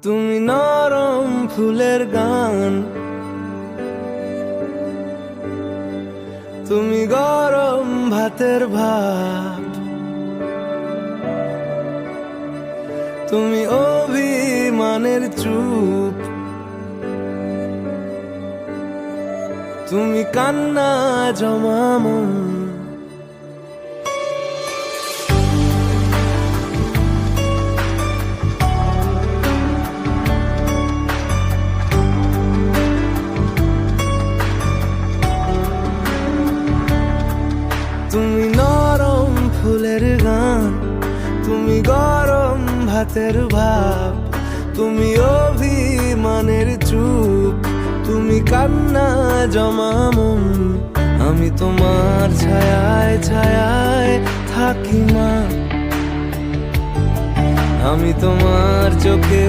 তুমি নরম ফুলের গান, তুমি গরম ভাতের ভাত, তুমি অভিমানের চুপ, তুমি কান্না জমা মন। তুমি নরম ফুলের গান, তুমি গরম ভাতের ভাব, তুমি অভিমানের চুপ, তুমি কান্না জমা মন। আমি তোমার ছায়ায় ছায়ায় থাকি মা, আমি তোমার চোখে